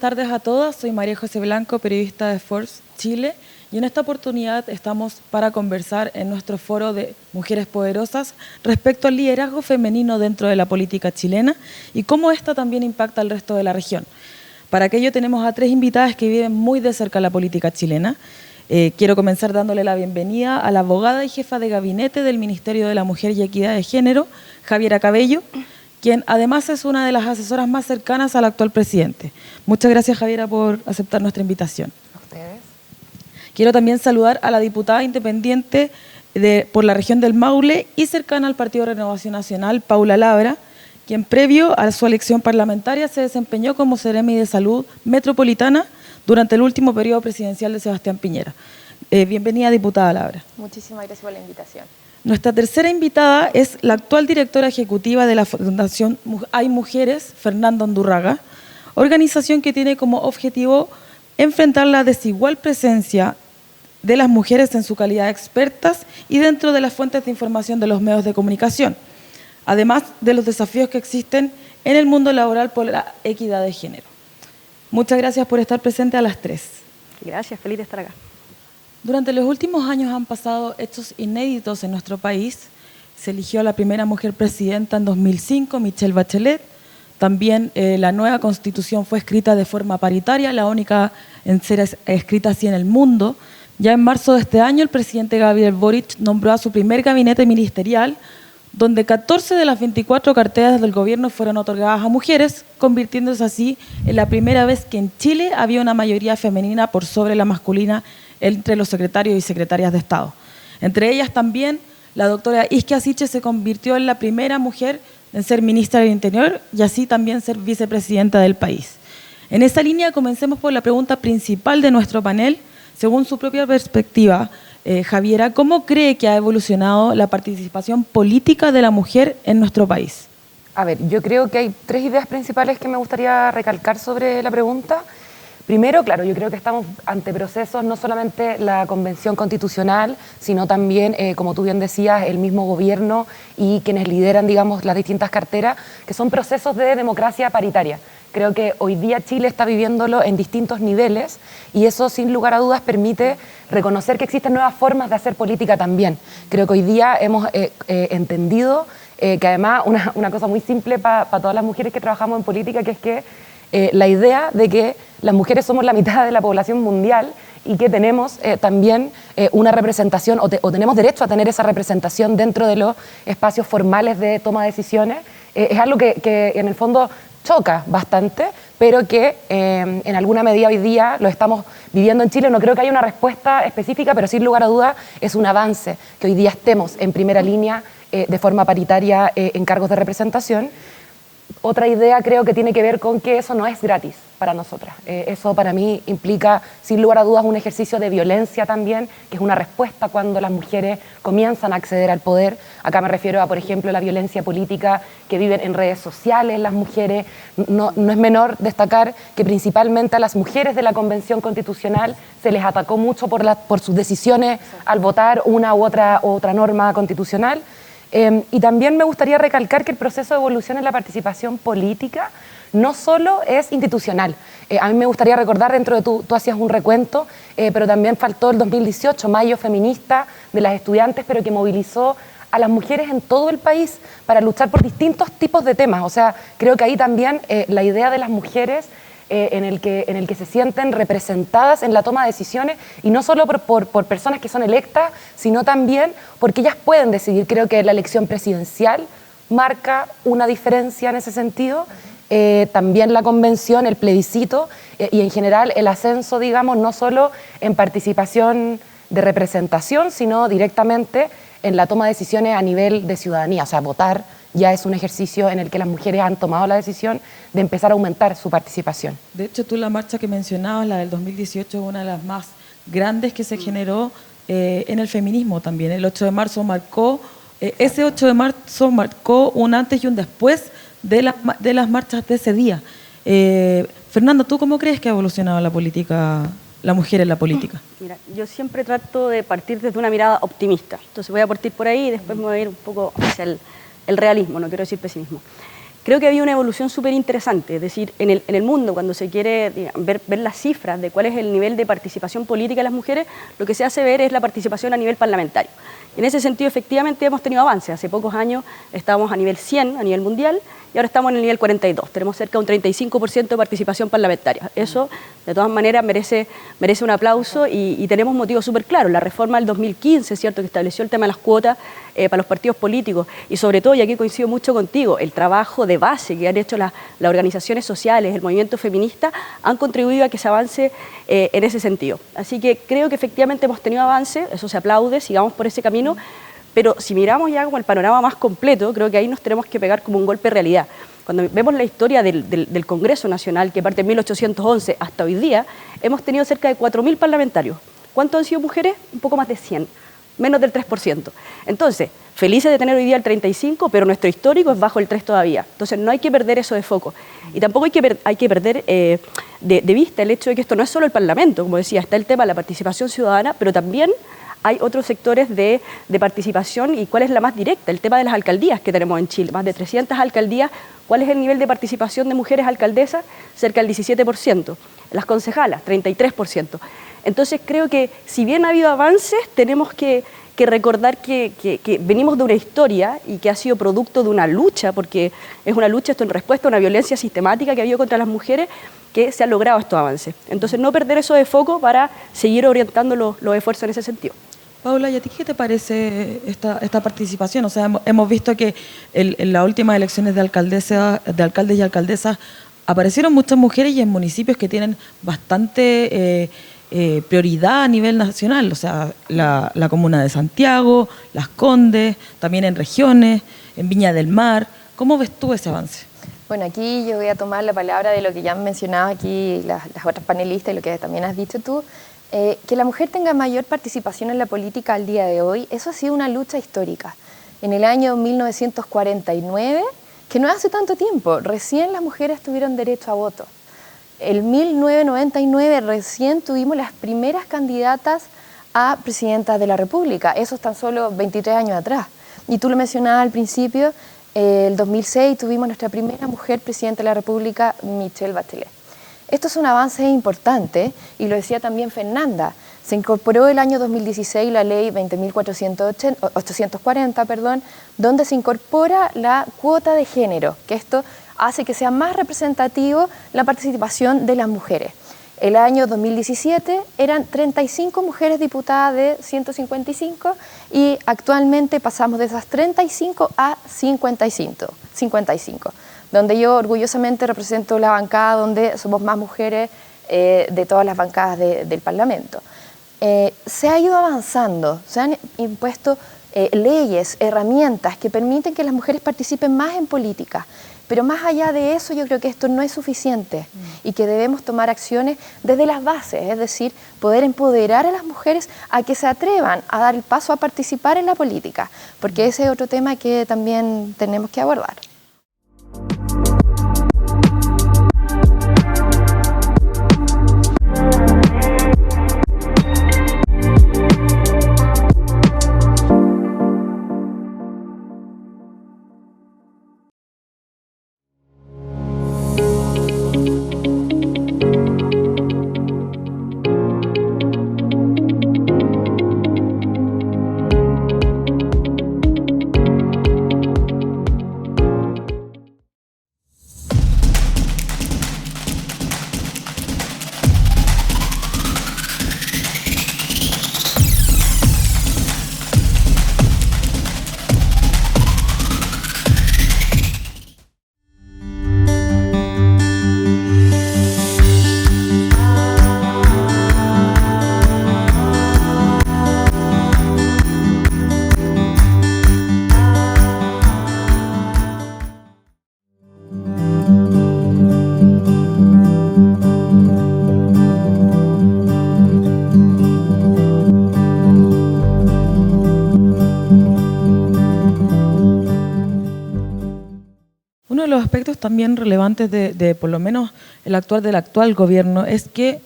tardes a todas. Soy María José Blanco, periodista de Force Chile, y en esta oportunidad estamos para conversar en nuestro foro de Mujeres Poderosas respecto al liderazgo femenino dentro de la política chilena y cómo esta también impacta al resto de la región. Para aquello tenemos a 3 invitadas que viven muy de cerca la política chilena. Quiero comenzar dándole la bienvenida a la abogada y jefa de gabinete del Ministerio de la Mujer y Equidad de Género, Javiera Cabello, quien además es una de las asesoras más cercanas al actual presidente. Muchas gracias, Javiera, por aceptar nuestra invitación. A ustedes. Quiero también saludar a la diputada independiente por la región del Maule y cercana al Partido Renovación Nacional, Paula Labra, quien previo a su elección parlamentaria se desempeñó como Seremi de Salud Metropolitana durante el último periodo presidencial de Sebastián Piñera. Bienvenida, diputada Labra. Muchísimas gracias por la invitación. Nuestra tercera invitada es la actual directora ejecutiva de la Fundación Hay Mujeres, Fernanda Undurraga, organización que tiene como objetivo enfrentar la desigual presencia de las mujeres en su calidad de expertas y dentro de las fuentes de información de los medios de comunicación, además de los desafíos que existen en el mundo laboral por la equidad de género. Muchas gracias por estar presente a las 3. Gracias, feliz de estar acá. Durante los últimos años han pasado hechos inéditos en nuestro país. Se eligió a la primera mujer presidenta en 2005, Michelle Bachelet. También la nueva constitución fue escrita de forma paritaria, la única en ser escrita así en el mundo. Ya en marzo de este año, el presidente Gabriel Boric nombró a su primer gabinete ministerial, donde 14 de las 24 carteras del gobierno fueron otorgadas a mujeres, convirtiéndose así en la primera vez que en Chile había una mayoría femenina por sobre la masculina entre los secretarios y secretarias de Estado. Entre ellas también la doctora Isquia Siche se convirtió en la primera mujer en ser ministra del Interior y así también ser vicepresidenta del país. En esta línea comencemos por la pregunta principal de nuestro panel. Según su propia perspectiva, Javiera, ¿cómo cree que ha evolucionado la participación política de la mujer en nuestro país? A ver, yo creo que hay 3 ideas principales que me gustaría recalcar sobre la pregunta. Primero, claro, yo creo que estamos ante procesos, no solamente la Convención Constitucional, sino también, como tú bien decías, el mismo gobierno y quienes lideran, digamos, las distintas carteras, que son procesos de democracia paritaria. Creo que hoy día Chile está viviéndolo en distintos niveles y eso, sin lugar a dudas, permite reconocer que existen nuevas formas de hacer política también. Creo que hoy día hemos entendido que además una cosa muy simple para todas las mujeres que trabajamos en política, que es que la idea de que las mujeres somos la mitad de la población mundial y que tenemos también una representación o tenemos derecho a tener esa representación dentro de los espacios formales de toma de decisiones, es algo que en el fondo choca bastante, pero que en alguna medida hoy día lo estamos viviendo en Chile. No creo que haya una respuesta específica, pero sin lugar a dudas es un avance que hoy día estemos en primera línea de forma paritaria en cargos de representación. Otra idea creo que tiene que ver con que eso no es gratis para nosotras. Eso para mí implica, sin lugar a dudas, un ejercicio de violencia también, que es una respuesta cuando las mujeres comienzan a acceder al poder. Acá me refiero a, por ejemplo, la violencia política que viven en redes sociales las mujeres. No es menor destacar que principalmente a las mujeres de la Convención Constitucional se les atacó mucho por sus decisiones al votar una u otra norma constitucional. Y también me gustaría recalcar que el proceso de evolución en la participación política no solo es institucional. A mí me gustaría recordar, dentro de tú hacías un recuento, pero también faltó el 2018, Mayo Feminista de las estudiantes, pero que movilizó a las mujeres en todo el país para luchar por distintos tipos de temas. O sea, creo que ahí también la idea de las mujeres en el que se sienten representadas en la toma de decisiones, y no solo por personas que son electas, sino también porque ellas pueden decidir. Creo que la elección presidencial marca una diferencia en ese sentido. También la convención, el plebiscito y en general el ascenso, digamos, no solo en participación de representación, sino directamente en la toma de decisiones a nivel de ciudadanía. O sea, votar ya es un ejercicio en el que las mujeres han tomado la decisión de empezar a aumentar su participación. De hecho, tú la marcha que mencionabas, la del 2018, es una de las más grandes que se generó en el feminismo también. El 8 de marzo marcó, ese 8 de marzo marcó un antes y un después de las marchas de ese día. Fernanda, ¿tú cómo crees que ha evolucionado la mujer en la política? Mira, yo siempre trato de partir desde una mirada optimista. Entonces voy a partir por ahí y después me voy a ir un poco hacia el realismo, no quiero decir pesimismo. creo que había una evolución súper interesante. Es decir, en el mundo, cuando se quiere ver las cifras de cuál es el nivel de participación política de las mujeres, lo que se hace ver es la participación a nivel parlamentario. En ese sentido, efectivamente, hemos tenido avances. Hace pocos años estábamos a nivel 100, a nivel mundial, y ahora estamos en el nivel 42. Tenemos cerca de un 35% de participación parlamentaria. Eso, de todas maneras, merece un aplauso y tenemos motivos súper claros. La reforma del 2015, ¿cierto?, que estableció el tema de las cuotas para los partidos políticos y, sobre todo, y aquí coincido mucho contigo, el trabajo de base que han hecho las organizaciones sociales, el movimiento feminista, han contribuido a que se avance en ese sentido. Así que creo que efectivamente hemos tenido avance, eso se aplaude, sigamos por ese camino. Pero si miramos ya como el panorama más completo, creo que ahí nos tenemos que pegar como un golpe de realidad. Cuando vemos la historia del Congreso Nacional, que parte en 1811 hasta hoy día, hemos tenido cerca de 4.000 parlamentarios. ¿Cuántos han sido mujeres? Un poco más de 100, menos del 3%. Entonces, felices de tener hoy día el 35%, pero nuestro histórico es bajo el 3% todavía. Entonces, no hay que perder eso de foco. Y tampoco hay que perder de vista el hecho de que esto no es solo el Parlamento. Como decía, está el tema de la participación ciudadana, pero también hay otros sectores de participación. ¿Y cuál es la más directa? El tema de las alcaldías que tenemos en Chile, más de 300 alcaldías. ¿Cuál es el nivel de participación de mujeres alcaldesas? Cerca del 17%. Las concejalas, 33%. Entonces creo que si bien ha habido avances, tenemos que recordar que venimos de una historia y que ha sido producto de una lucha, porque es una lucha esto en respuesta a una violencia sistemática que ha habido contra las mujeres, que se han logrado estos avances. Entonces no perder eso de foco para seguir orientando los esfuerzos en ese sentido. Paula, ¿y a ti qué te parece esta participación? O sea, hemos visto que en las últimas elecciones de alcaldes y alcaldesas aparecieron muchas mujeres y en municipios que tienen bastante prioridad a nivel nacional. O sea, la comuna de Santiago, Las Condes, también en regiones, en Viña del Mar. ¿Cómo ves tú ese avance? Bueno, aquí yo voy a tomar la palabra de lo que ya han mencionado aquí las otras panelistas y lo que también has dicho tú. Que la mujer tenga mayor participación en la política al día de hoy, eso ha sido una lucha histórica. En el año 1949, que no hace tanto tiempo, recién las mujeres tuvieron derecho a voto. En 1999 recién tuvimos las primeras candidatas a presidenta de la República, eso es tan solo 23 años atrás. Y tú lo mencionabas al principio, el 2006 tuvimos nuestra primera mujer presidenta de la República, Michelle Bachelet. Esto es un avance importante y lo decía también Fernanda. Se incorporó el año 2016 la ley 20.840, donde se incorpora la cuota de género, que esto hace que sea más representativo la participación de las mujeres. El año 2017 eran 35 mujeres diputadas de 155 y actualmente pasamos de esas 35 a 55. Donde yo orgullosamente represento la bancada donde somos más mujeres de todas las bancadas del Parlamento. Se ha ido avanzando, se han impuesto leyes, herramientas que permiten que las mujeres participen más en política, pero más allá de eso yo creo que esto no es suficiente y que debemos tomar acciones desde las bases, es decir, poder empoderar a las mujeres a que se atrevan a dar el paso a participar en la política, porque ese es otro tema que también tenemos que abordar. Uno de los aspectos también relevantes de por lo menos del actual gobierno es que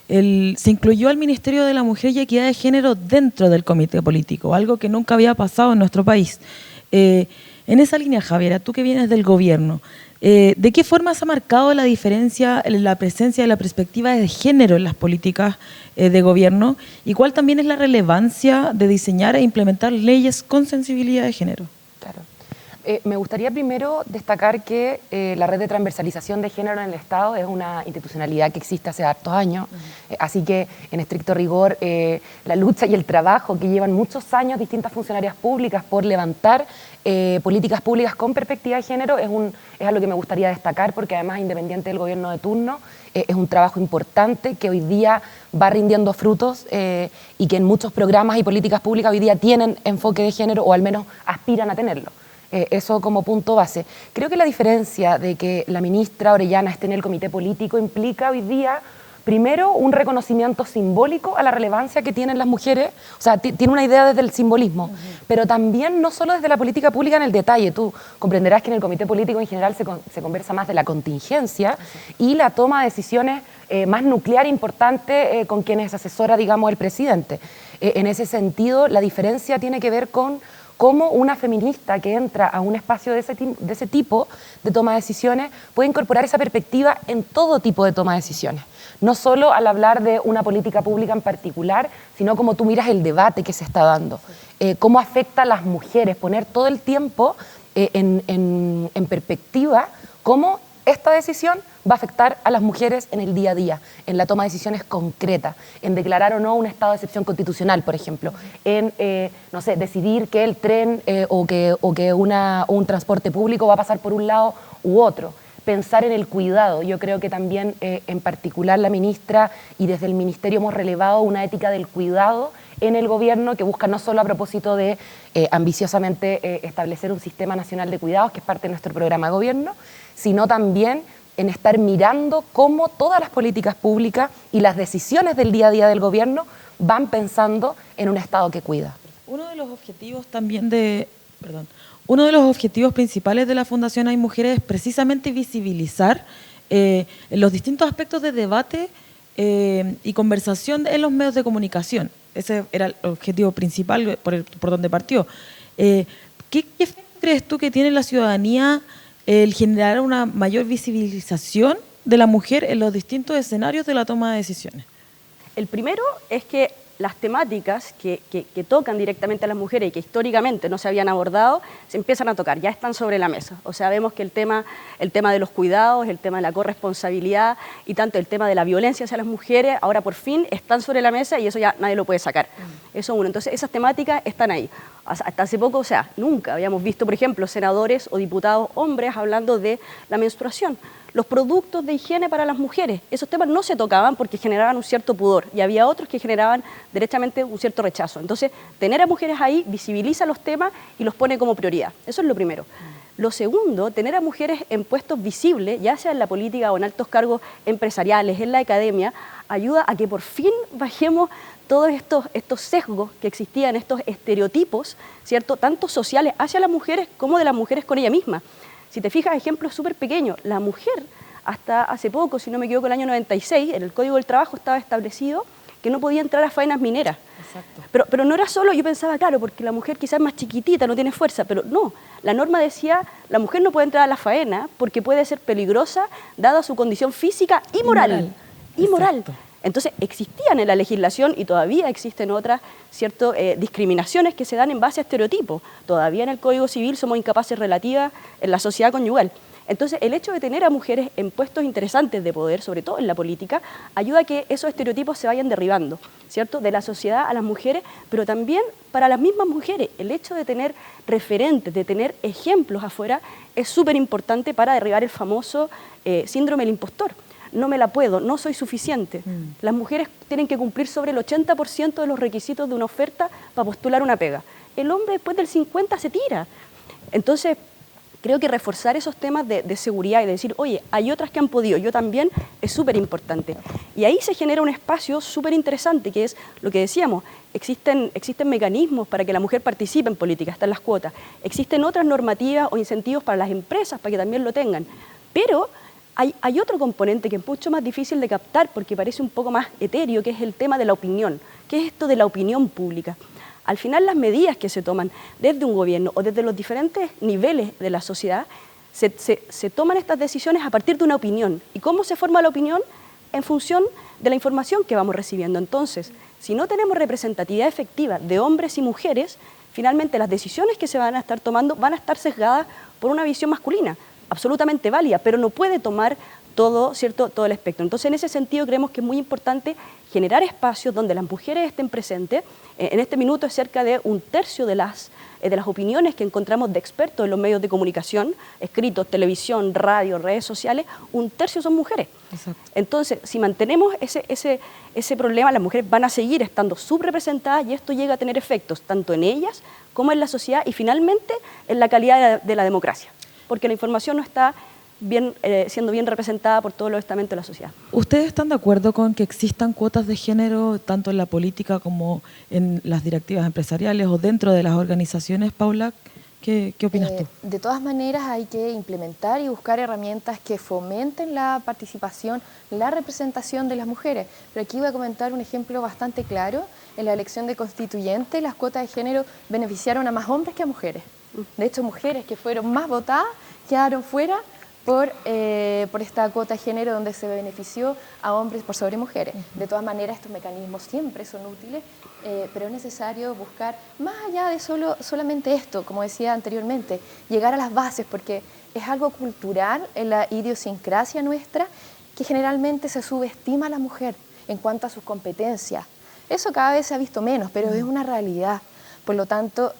se incluyó al Ministerio de la Mujer y Equidad de Género dentro del comité político, algo que nunca había pasado en nuestro país. En En esa línea, Javiera, tú que vienes del gobierno, ¿de qué forma se ha marcado la diferencia, la presencia de la perspectiva de género en las políticas de gobierno? ¿Y cuál también es la relevancia de diseñar e implementar leyes con sensibilidad de género? Claro. Me gustaría primero destacar que la red de transversalización de género en el Estado es una institucionalidad que existe hace hartos años, así que en estricto rigor la lucha y el trabajo que llevan muchos años distintas funcionarias públicas por levantar políticas públicas con perspectiva de género es algo que me gustaría destacar, porque además, independiente del gobierno de turno, es un trabajo importante que hoy día va rindiendo frutos y que en muchos programas y políticas públicas hoy día tienen enfoque de género o al menos aspiran a tenerlo. Eso como punto base. Creo que la diferencia de que la ministra Orellana esté en el comité político implica hoy día, primero, un reconocimiento simbólico a la relevancia que tienen las mujeres, o sea, tiene una idea desde el simbolismo, pero también no solo desde la política pública en el detalle. Tú comprenderás que en el comité político en general se conversa más de la contingencia y la toma de decisiones más nuclear e importante con quienes asesora, digamos, el presidente. En ese sentido, la diferencia tiene que ver con cómo una feminista que entra a un espacio de ese tipo de toma de decisiones puede incorporar esa perspectiva en todo tipo de toma de decisiones. No solo al hablar de una política pública en particular, sino cómo tú miras el debate que se está dando, cómo afecta a las mujeres, poner todo el tiempo en perspectiva cómo esta decisión va a afectar a las mujeres en el día a día, en la toma de decisiones concretas, en declarar o no un estado de excepción constitucional, por ejemplo, en, no sé, decidir que el tren o que un transporte público va a pasar por un lado u otro. Pensar en el cuidado. Yo creo que también, en particular, la ministra y desde el ministerio hemos relevado una ética del cuidado en el gobierno que busca no solo a propósito de ambiciosamente establecer un sistema nacional de cuidados, que es parte de nuestro programa de gobierno, sino también en estar mirando cómo todas las políticas públicas y las decisiones del día a día del gobierno van pensando en un Estado que cuida. Uno de los objetivos también uno de los objetivos principales de la Fundación Hay Mujeres es precisamente visibilizar los distintos aspectos de debate y conversación en los medios de comunicación. Ese era el objetivo principal por donde partió. ¿Qué efecto crees tú que tiene la ciudadanía el generar una mayor visibilización de la mujer en los distintos escenarios de la toma de decisiones? El primero es que las temáticas que tocan directamente a las mujeres y que históricamente no se habían abordado, se empiezan a tocar, ya están sobre la mesa. O sea, vemos que el tema de los cuidados, el tema de la corresponsabilidad y tanto el tema de la violencia hacia las mujeres, ahora por fin están sobre la mesa y eso ya nadie lo puede sacar. Eso uno. Entonces, esas temáticas están ahí. Hasta hace poco, o sea, nunca habíamos visto, por ejemplo, senadores o diputados hombres hablando de la menstruación. Los productos de higiene para las mujeres, esos temas no se tocaban porque generaban un cierto pudor y había otros que generaban derechamente un cierto rechazo. Entonces, tener a mujeres ahí visibiliza los temas y los pone como prioridad. Eso es lo primero. Lo segundo, tener a mujeres en puestos visibles, ya sea en la política o en altos cargos empresariales, en la academia, ayuda a que por fin bajemos todos estos sesgos que existían, estos estereotipos, ¿cierto?, tanto sociales hacia las mujeres como de las mujeres con ella misma. Si te fijas, ejemplos súper pequeños, la mujer hasta hace poco, si no me equivoco, el año 96, en el Código del Trabajo estaba establecido que no podía entrar a faenas mineras. Exacto. Pero no era solo, yo pensaba, claro, porque la mujer quizás es más chiquitita, no tiene fuerza, pero no, la norma decía, la mujer no puede entrar a la faena porque puede ser peligrosa dada su condición física y moral. Entonces, existían en la legislación y todavía existen otras discriminaciones que se dan en base a estereotipos. Todavía en el Código Civil somos incapaces relativas en la sociedad conyugal. Entonces, el hecho de tener a mujeres en puestos interesantes de poder, sobre todo en la política, ayuda a que esos estereotipos se vayan derribando, ¿cierto?, de la sociedad a las mujeres, pero también para las mismas mujeres. El hecho de tener referentes, de tener ejemplos afuera, es súper importante para derribar el famoso síndrome del impostor. No me la puedo, no soy suficiente. Las mujeres tienen que cumplir sobre el 80% de los requisitos de una oferta para postular una pega. El hombre después del 50% se tira. Entonces, creo que reforzar esos temas de seguridad y de decir, oye, hay otras que han podido, yo también, es súper importante. Y ahí se genera un espacio súper interesante, que es lo que decíamos, existen mecanismos para que la mujer participe en política, están las cuotas. Existen otras normativas o incentivos para las empresas para que también lo tengan. Pero hay otro componente que es mucho más difícil de captar porque parece un poco más etéreo, que es el tema de la opinión. ¿Qué es esto de la opinión pública? al final las medidas que se toman desde un gobierno o desde los diferentes niveles de la sociedad, se toman estas decisiones a partir de una opinión. ¿Y cómo se forma la opinión? En función de la información que vamos recibiendo. Entonces, si no tenemos representatividad efectiva de hombres y mujeres, finalmente las decisiones que se van a estar tomando van a estar sesgadas por una visión masculina, absolutamente válida, pero no puede tomar todo, ¿cierto?, todo el espectro. Entonces, en ese sentido, creemos que es muy importante generar espacios donde las mujeres estén presentes. En este minuto es cerca de un tercio de las opiniones que encontramos de expertos en los medios de comunicación, escritos, televisión, radio, redes sociales, un tercio son mujeres. Exacto. Entonces, si mantenemos ese problema, las mujeres van a seguir estando subrepresentadas y esto llega a tener efectos tanto en ellas como en la sociedad y finalmente en la calidad de la democracia, porque la información no está siendo bien representada por todos los estamentos de la sociedad. ¿Ustedes están de acuerdo con que existan cuotas de género tanto en la política como en las directivas empresariales o dentro de las organizaciones? Paula, ¿qué opinas tú? De todas maneras hay que implementar y buscar herramientas que fomenten la participación, la representación de las mujeres. Pero aquí voy a comentar un ejemplo bastante claro. En la elección de constituyente, las cuotas de género beneficiaron a más hombres que a mujeres. De hecho, mujeres que fueron más votadas quedaron fuera por esta cuota de género donde se benefició a hombres por sobre mujeres. De todas maneras, estos mecanismos siempre son útiles, pero es necesario buscar, más allá de solamente esto, como decía anteriormente, llegar a las bases, porque es algo cultural en la idiosincrasia nuestra, que generalmente se subestima a la mujer en cuanto a sus competencias. Eso cada vez se ha visto menos, pero es una realidad. Por lo tanto,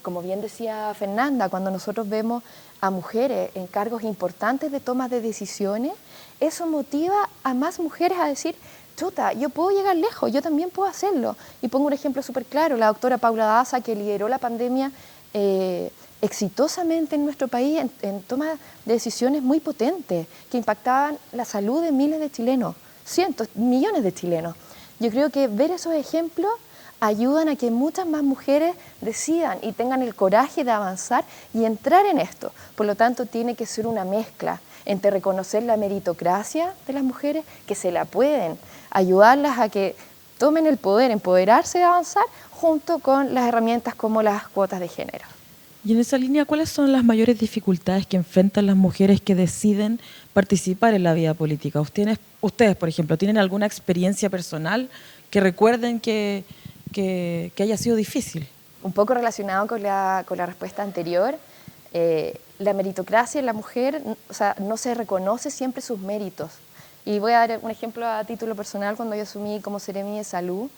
como bien decía Fernanda, cuando nosotros vemos a mujeres en cargos importantes de toma de decisiones, eso motiva a más mujeres a decir, chuta, yo puedo llegar lejos, yo también puedo hacerlo. Y pongo un ejemplo súper claro, la doctora Paula Daza, que lideró la pandemia exitosamente en nuestro país en toma de decisiones muy potentes, que impactaban la salud de miles de chilenos, cientos, millones de chilenos. Yo creo que ver esos ejemplos ayudan a que muchas más mujeres decidan y tengan el coraje de avanzar y entrar en esto. Por lo tanto, tiene que ser una mezcla entre reconocer la meritocracia de las mujeres, que se la pueden, ayudarlas a que tomen el poder, empoderarse de avanzar, junto con las herramientas como las cuotas de género. Y en esa línea, ¿cuáles son las mayores dificultades que enfrentan las mujeres que deciden participar en la vida política? Ustedes, por ejemplo, ¿tienen alguna experiencia personal que recuerden que haya sido difícil? Un poco relacionado con la respuesta anterior, la meritocracia en la mujer, o sea, no se reconoce siempre sus méritos. Y voy a dar un ejemplo a título personal. Cuando yo asumí como Seremi de Salud,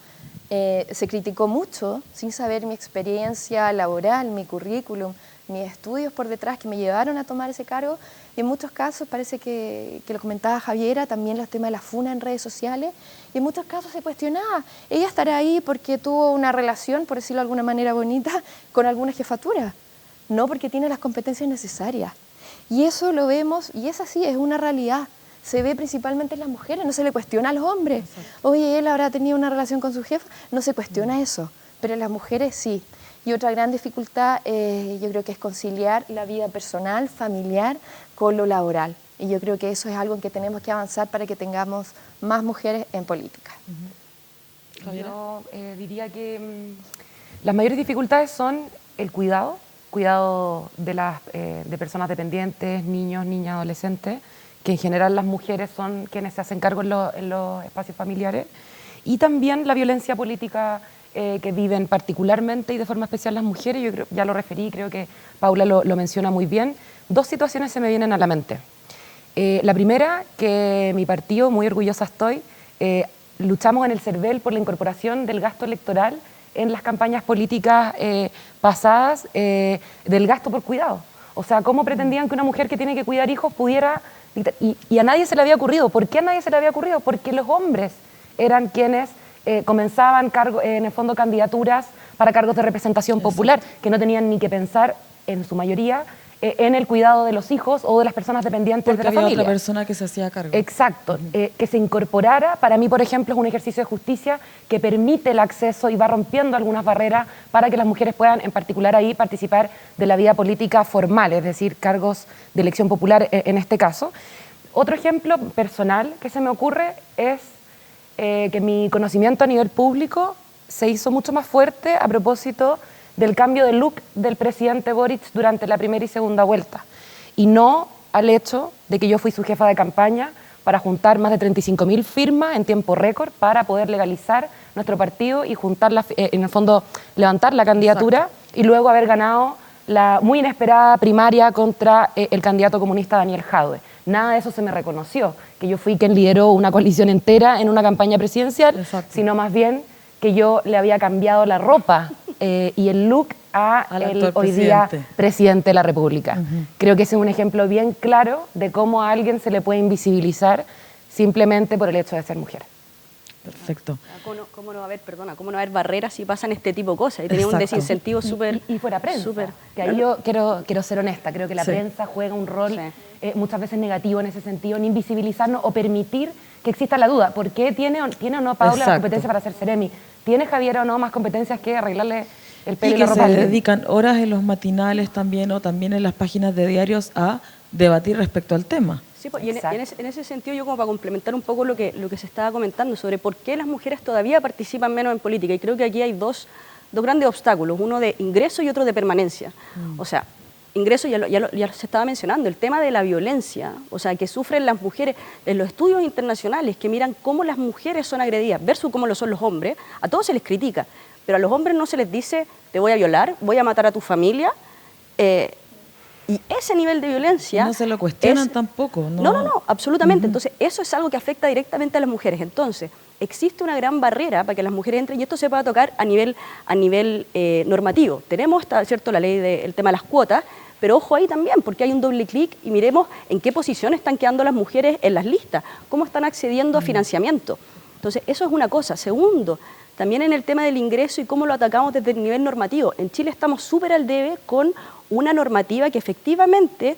se criticó mucho, sin saber mi experiencia laboral, mi currículum, mis estudios por detrás que me llevaron a tomar ese cargo. Y en muchos casos, parece que lo comentaba Javiera, también los temas de la funa en redes sociales, y en muchos casos se cuestionaba, ella estará ahí porque tuvo una relación, por decirlo de alguna manera bonita, con alguna jefatura, no porque tiene las competencias necesarias. Y eso lo vemos, y es así, es una realidad. Se ve principalmente en las mujeres, no se le cuestiona a los hombres. Exacto. Oye, él habrá tenido una relación con su jefa, no se cuestiona eso, pero en las mujeres sí. Y otra gran dificultad yo creo que es conciliar la vida personal, familiar, con lo laboral. Y yo creo que eso es algo en que tenemos que avanzar para que tengamos más mujeres en política. Yo diría que las mayores dificultades son el cuidado de personas dependientes, niños, niñas, adolescentes, que en general las mujeres son quienes se hacen cargo en los espacios familiares, y también la violencia política que viven particularmente y de forma especial las mujeres. Yo creo, ya lo referí, creo que Paula lo menciona muy bien. Dos situaciones se me vienen a la mente. La primera, que mi partido, muy orgullosa estoy, luchamos en el CERVEL por la incorporación del gasto electoral en las campañas políticas pasadas, del gasto por cuidado. O sea, ¿cómo pretendían que una mujer que tiene que cuidar hijos pudiera...? Y a nadie se le había ocurrido. ¿Por qué a nadie se le había ocurrido? Porque los hombres eran quienes comenzaban en el fondo candidaturas para cargos de representación popular, que no tenían ni que pensar, en su mayoría, en el cuidado de los hijos o de las personas dependientes de la familia. Porque había otra persona que se hacía cargo. Exacto. Que se incorporara, para mí, por ejemplo, es un ejercicio de justicia que permite el acceso y va rompiendo algunas barreras para que las mujeres puedan, en particular ahí, participar de la vida política formal, es decir, cargos de elección popular en este caso. Otro ejemplo personal que se me ocurre es que mi conocimiento a nivel público se hizo mucho más fuerte a propósito del cambio de look del presidente Boric durante la primera y segunda vuelta, y no al hecho de que yo fui su jefa de campaña para juntar más de 35.000 firmas en tiempo récord para poder legalizar nuestro partido y juntar en el fondo levantar la candidatura. Exacto. Y luego haber ganado la muy inesperada primaria contra el candidato comunista Daniel Jadwe. Nada de eso se me reconoció, que yo fui quien lideró una coalición entera en una campaña presidencial. Exacto. Sino más bien que yo le había cambiado la ropa y el look al hoy día presidente de la República. Creo que ese es un ejemplo bien claro de cómo a alguien se le puede invisibilizar simplemente por el hecho de ser mujer. Perfecto. ¿Cómo no va a haber barreras si pasan este tipo de cosas? Y tenía un desincentivo súper... Y fuera prensa, que ahí yo quiero ser honesta, creo que la prensa juega un rol muchas veces negativo en ese sentido, en invisibilizarnos o permitir que exista la duda. ¿Por qué tiene o no Paula la competencia para ser Seremi? ¿Tiene Javier o no más competencias que arreglarle el pelo y la ropa? Y que se dedican horas en los matinales también o también en las páginas de diarios a debatir respecto al tema. Sí, pues, y en ese sentido yo como para complementar un poco lo que se estaba comentando sobre por qué las mujeres todavía participan menos en política, y creo que aquí hay dos grandes obstáculos, uno de ingreso y otro de permanencia. O sea, ingreso ya se estaba mencionando, el tema de la violencia, o sea, que sufren las mujeres en los estudios internacionales que miran cómo las mujeres son agredidas versus cómo lo son los hombres, a todos se les critica, pero a los hombres no se les dice te voy a violar, voy a matar a tu familia, y ese nivel de violencia... No se lo cuestionan tampoco. No, absolutamente. Entonces, eso es algo que afecta directamente a las mujeres. Entonces, existe una gran barrera para que las mujeres entren y esto se pueda tocar a nivel normativo. Tenemos, ¿cierto?, la ley del tema de las cuotas, pero ojo ahí también, porque hay un doble clic y miremos en qué posición están quedando las mujeres en las listas, cómo están accediendo a financiamiento. Entonces, eso es una cosa. Segundo, también en el tema del ingreso y cómo lo atacamos desde el nivel normativo. En Chile estamos súper al debe con una normativa que efectivamente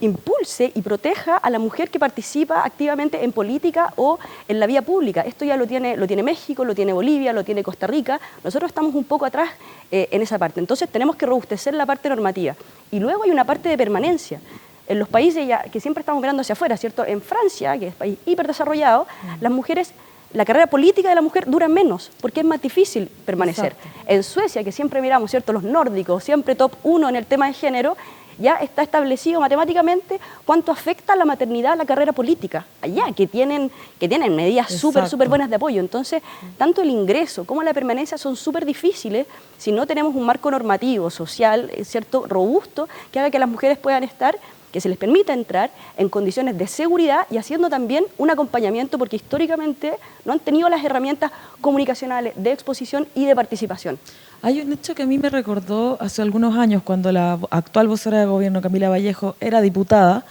impulse y proteja a la mujer que participa activamente en política o en la vía pública. Esto ya lo tiene México, lo tiene Bolivia, lo tiene Costa Rica. Nosotros estamos un poco atrás en esa parte. Entonces tenemos que robustecer la parte normativa. Y luego hay una parte de permanencia. En los países ya que siempre estamos mirando hacia afuera, ¿cierto? En Francia, que es un país hiperdesarrollado, las mujeres... La carrera política de la mujer dura menos, porque es más difícil permanecer. Exacto. En Suecia, que siempre miramos, ¿cierto?, los nórdicos, siempre top 1 en el tema de género, ya está establecido matemáticamente cuánto afecta la maternidad a la carrera política. Allá, que tienen medidas súper buenas de apoyo. Entonces, tanto el ingreso como la permanencia son súper difíciles si no tenemos un marco normativo, social, ¿cierto?, robusto, que haga que las mujeres puedan estar, que se les permita entrar en condiciones de seguridad y haciendo también un acompañamiento, porque históricamente no han tenido las herramientas comunicacionales de exposición y de participación. Hay un hecho que a mí me recordó hace algunos años, cuando la actual vocera de gobierno, Camila Vallejo, era diputada,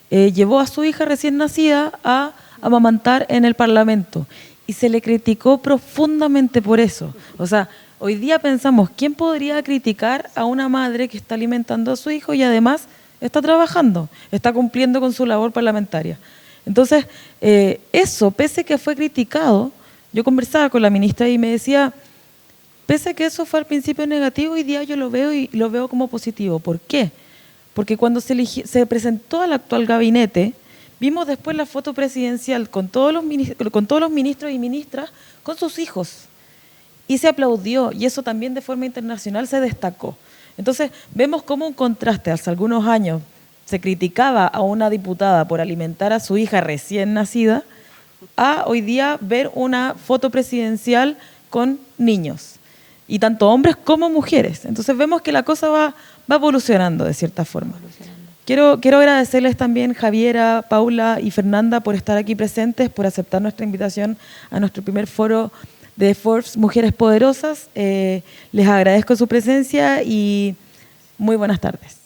llevó a su hija recién nacida a amamantar en el Parlamento y se le criticó profundamente por eso. O sea, hoy día pensamos, ¿quién podría criticar a una madre que está alimentando a su hijo y además está trabajando, está cumpliendo con su labor parlamentaria? Entonces, eso, pese que fue criticado, yo conversaba con la ministra y me decía, pese que eso fue al principio negativo, hoy día yo lo veo y lo veo como positivo. ¿Por qué? Porque cuando se presentó al actual gabinete, vimos después la foto presidencial con todos los ministros y ministras con sus hijos. Y se aplaudió, y eso también de forma internacional se destacó. Entonces, vemos como un contraste. Hace algunos años se criticaba a una diputada por alimentar a su hija recién nacida, a hoy día ver una foto presidencial con niños, y tanto hombres como mujeres. Entonces vemos que la cosa va evolucionando de cierta forma. Quiero agradecerles también, Javiera, Paula y Fernanda, por estar aquí presentes, por aceptar nuestra invitación a nuestro primer foro de Forbes Mujeres Poderosas. Les agradezco su presencia y muy buenas tardes.